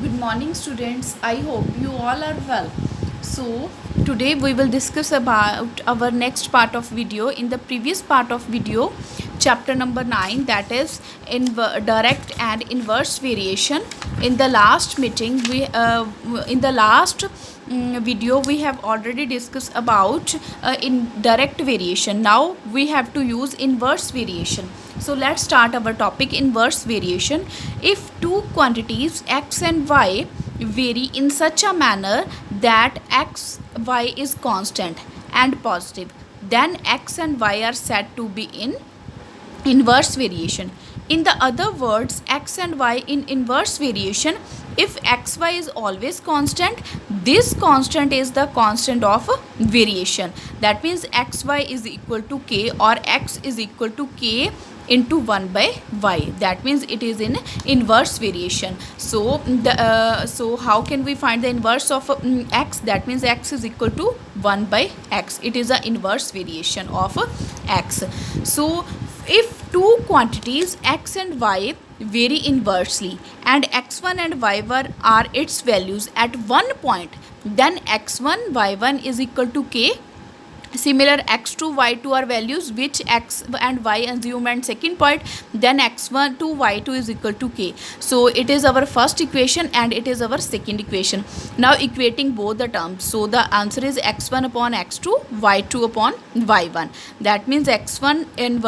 Good morning, students. I hope you all are well. So, today we will discuss about our next part of video. In the previous part of video, chapter number 9, that is direct and inverse variation. In the last meeting, in the last video we have already discussed about indirect variation. Now we have to use inverse variation. So let's start our topic, inverse variation. If two quantities x and y vary in such a manner that y is constant and positive, then x and y are said to be in inverse variation. In the other words, x and y in inverse variation, if xy is always constant, this constant is the constant of variation. That means xy is equal to k, or x is equal to k into 1 by y. That means it is in inverse variation. So so how can we find the inverse of x? That means x is equal to 1 by x. It is an inverse variation of x. So if two quantities x and y vary inversely and x1 and y1 are its values at one point, then x1 y1 is equal to k. Similar, x2 y2 are values which x and y assume at second point, then x1 to y2 is equal to k. So it is our first equation and it is our second equation. Now equating both the terms, so the answer is x1 upon x2, y2 upon y1. That means x1 in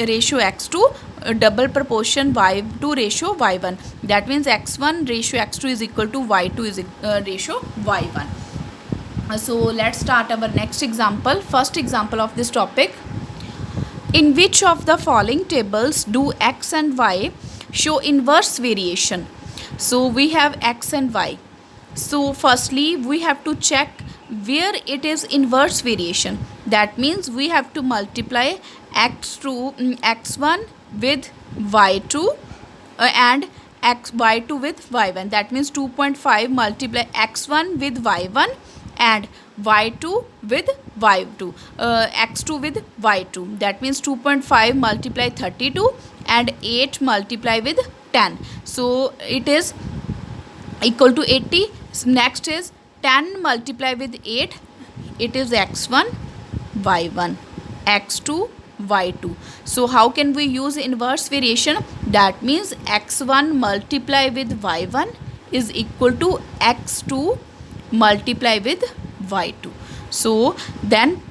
ratio x2, double proportion y2 ratio y1. That means x1 ratio x2 is equal to y2 is ratio y1. So let's start our next example. First example of this topic: in which of the following tables do x and y show inverse variation? So we have x and y. So firstly we have to check where it is inverse variation. That means we have to multiply x1 with y2 and y2 with y1. That means 2.5 multiply x1 with y1 and y2 with y2, x2 with y2. That means 2.5 multiply 32 and 8 multiply with 10. So it is equal to 80. Next is 10 multiply with 8. It is x1 y1, x2 y2. So how can we use inverse variation? That means x1 multiply with y1 is equal to x2 multiply with y2. So then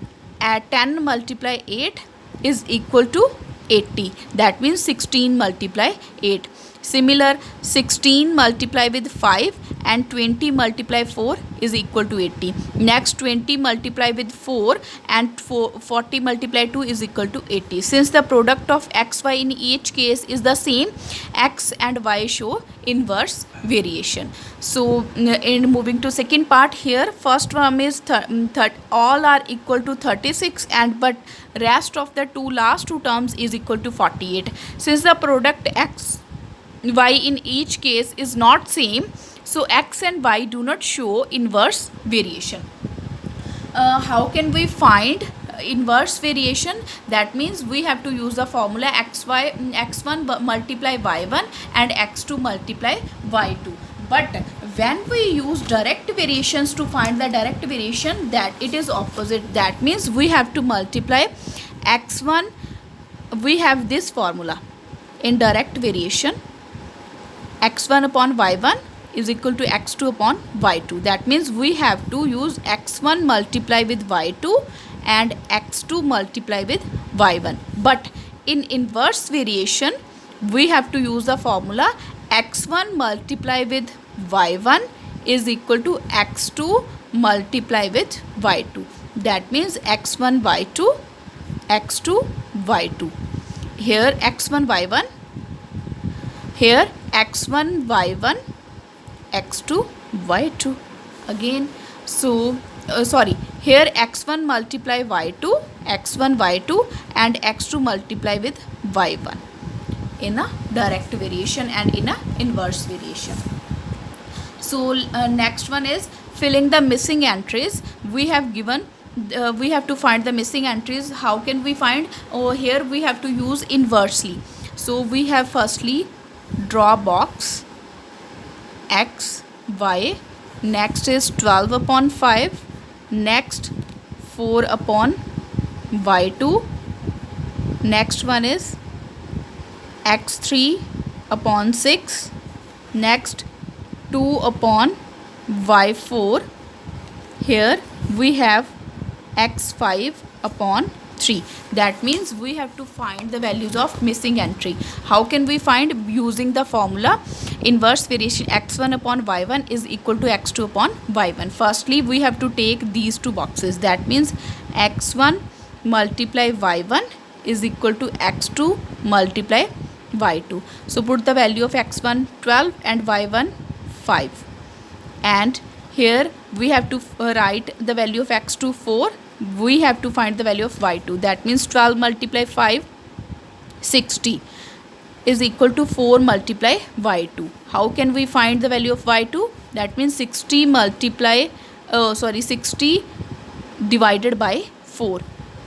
at 10 multiply 8 is equal to 80. That means 16 multiply 8. Similar, 16 multiply with 5 and 20 multiply 4 is equal to 80. Next, 20 multiply with 4 and 40 multiply 2 is equal to 80. Since the product of x, y in each case is the same, x and y show inverse variation. So in moving to second part, here first one is all are equal to 36, and but rest of the last two terms is equal to 48. Since the product x y in each case is not same, so x and y do not show inverse variation. How can we find inverse variation? That means we have to use the formula x1 multiply y1 and x2 multiply y2. But when we use direct variations to find the direct variation, that it is opposite. That means we have to multiply x1. We have this formula in direct variation: x1 upon y1 is equal to x2 upon y2. That means we have to use x1 multiply with y2 and x2 multiply with y1. But in inverse variation, we have to use the formula x1 multiply with y1 is equal to x2 multiply with y2. That means x1 y2, x2 y2. Here x1 y1, here x1 y1, x2 y2 again. So sorry, here x1 multiply y2, x1 y2 and x2 multiply with y1 in a direct variation and in a inverse variation. So next one is filling the missing entries. We have given we have to find the missing entries. How can we find? Over here we have to use inversely. So we have firstly draw box x y, next is 12 upon 5, next 4 upon y2, next one is x3 upon 6, next 2 upon y4. Here we have x5 upon 3. That means we have to find the values of missing entry. How can we find? Using the formula inverse variation x1 upon y1 is equal to x2 upon y1. Firstly, we have to take these two boxes. That means x1 multiply y1 is equal to x2 multiply y2. So put the value of x1 12 and y1 5, and here we have to write the value of x2 4. We have to find the value of y2. That means 12 multiply 5 60 is equal to 4 multiply y2. How can we find the value of y2? That means 60 divided by 4,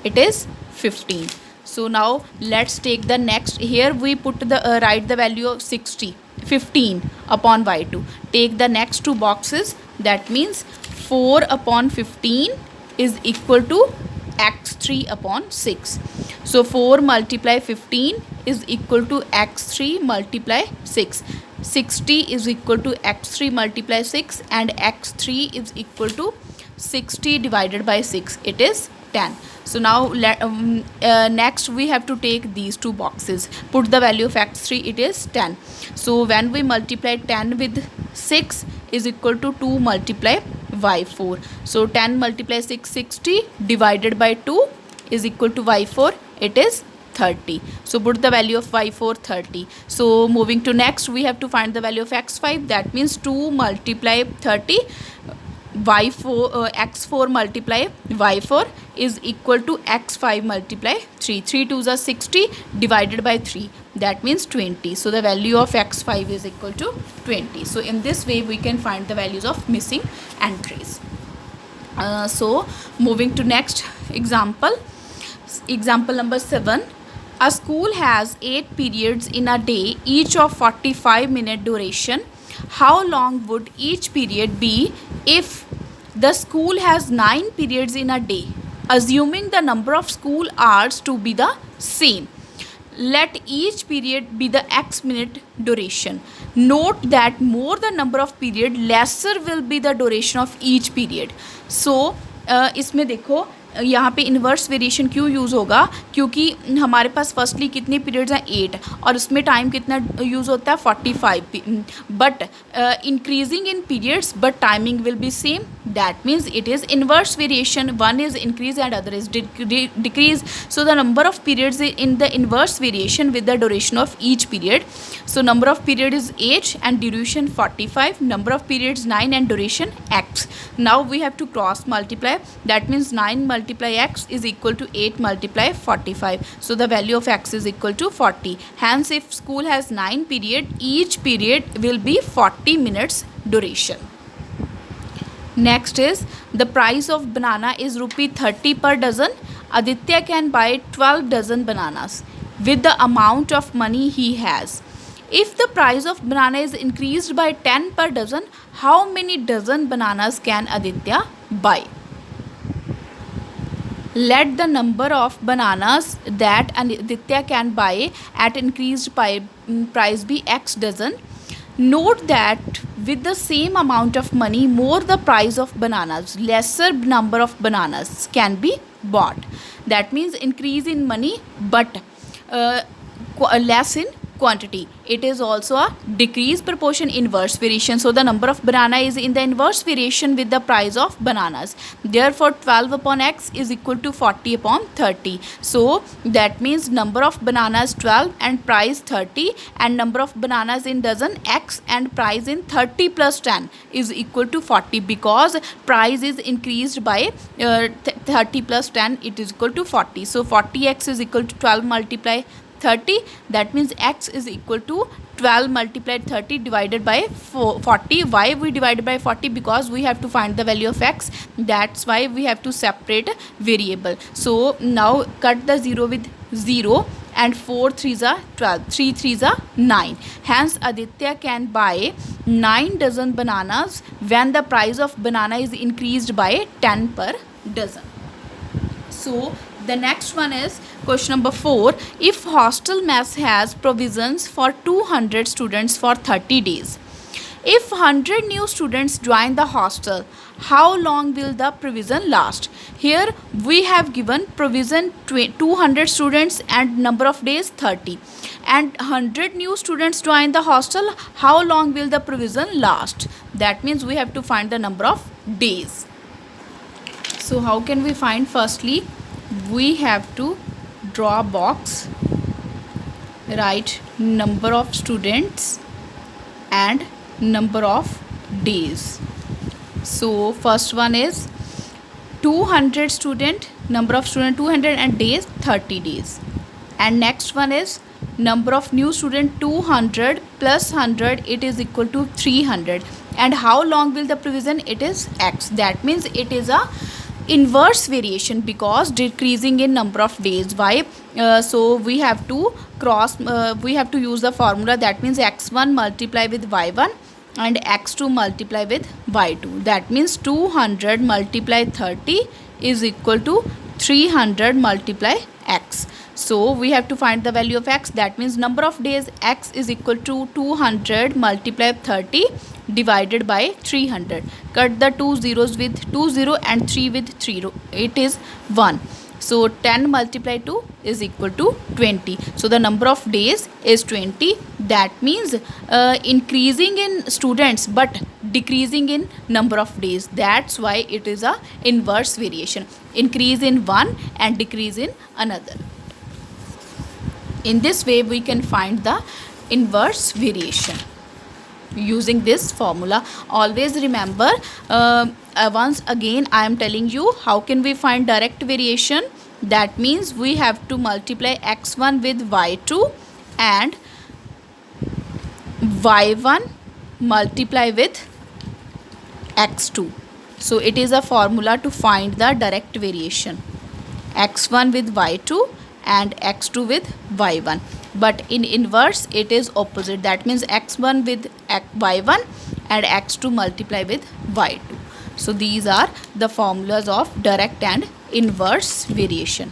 it is 15. So now let's take the next. Here we put the write the value of 15 upon y2. Take the next two boxes. That means 4 upon 15 is equal to x3 upon 6. So 4 multiply 15 is equal to x3 multiply 6. 60 is equal to x3 multiply 6, and x3 is equal to 60 divided by 6. It is 10. So now next we have to take these two boxes. Put the value of x3. It is 10. So when we multiply 10 with 6 is equal to 2 multiply y4. So 10 multiply 6 60 divided by 2 is equal to y4. It is 30. So put the value of y4 30. So moving to next, we have to find the value of x5. That means 2 multiply 30 x4 multiply y4 is equal to x5 multiply 3. 3 2s are 60 divided by 3. That means 20. So the value of x5 is equal to 20. So in this way we can find the values of missing entries. So moving to next example. Example number 7. A school has 8 periods in a day, each of 45-minute duration. How long would each period be if the school has 9 periods in a day, assuming the number of school hours to be the same? Let each period be the x minute duration. Note that more the number of period, lesser will be the duration of each period. So इसमें देखो यहाँ पे inverse variation क्यों use होगा, क्योंकि हमारे पास firstly कितने periods हैं 8 और उसमें टाइम कितना यूज़ होता है 45, but increasing in periods but timing will be same. That means it is inverse variation. One is increase and other is decrease. So the number of periods in the inverse variation with the duration of each period. So number of period is 8 and duration 45, number of periods 9 and duration x. Now we have to cross multiply. That means 9 multiply x is equal to 8 multiply 45. So the value of x is equal to 40. Hence if school has 9 period, each period will be 40 minutes duration. Next is the price of banana is rupee 30 per dozen. Aditya can buy 12 dozen bananas with the amount of money he has. If the price of banana is increased by 10 per dozen, how many dozen bananas can Aditya buy? Let the number of bananas that Aditya can buy at increased price be x dozen. Note that with the same amount of money, more the price of bananas, lesser number of bananas can be bought. That means increase in money but less in quantity. It is also a decrease proportion inverse variation. So the number of banana is in the inverse variation with the price of bananas. Therefore 12 upon x is equal to 40 upon 30. So that means number of bananas 12 and price 30, and number of bananas in dozen x and price in 30 plus 10 is equal to 40, because price is increased by 30 plus 10, it is equal to 40. So 40x is equal to 12 multiply 30. That means x is equal to 12 multiplied 30 divided by 40. Why we divided by 40? Because we have to find the value of x. That's why we have to separate variable. So now cut the 0 with 0 and 4 3s are 12, 3 3s are 9. Hence Aditya can buy 9 dozen bananas when the price of banana is increased by 10 per dozen. So the next one is question number 4. If hostel mess has provisions for 200 students for 30 days, if 100 new students join the hostel, how long will the provision last? Here we have given provision 200 students and number of days 30, and 100 new students join the hostel, how long will the provision last? That means we have to find the number of days. So how can we find? Firstly, we have to draw a box, write number of students and number of days. So first one is 200 student, number of student 200 and days 30 days. And next one is number of new student 200 plus 100, it is equal to 300. And how long will the provision? It is x. That means it is a inverse variation because decreasing in number of days. Why? So we have to we have to use the formula, that means x1 multiply with y1 and x2 multiply with y2. That means 200 multiply 30 is equal to 300 multiply x. So we have to find the value of x. That means number of days, x is equal to 200 multiply 30 divided by 300. Cut the 2 zeros with 2 0 and 3 with 3. It is 1. So 10 multiply 2 is equal to 20. So the number of days is 20. That means increasing in students but decreasing in number of days. That's why it is a inverse variation. Increase in one and decrease in another. In this way we can find the inverse variation using this formula. Always remember, once again I am telling you how can we find direct variation. That means we have to multiply x1 with y2 and y1 multiply with x2. So it is a formula to find the direct variation, x1 with y2 and x2 with y1. But in inverse it is opposite. That means x1 with y1 and x2 multiply with y2. So these are the formulas of direct and inverse variation.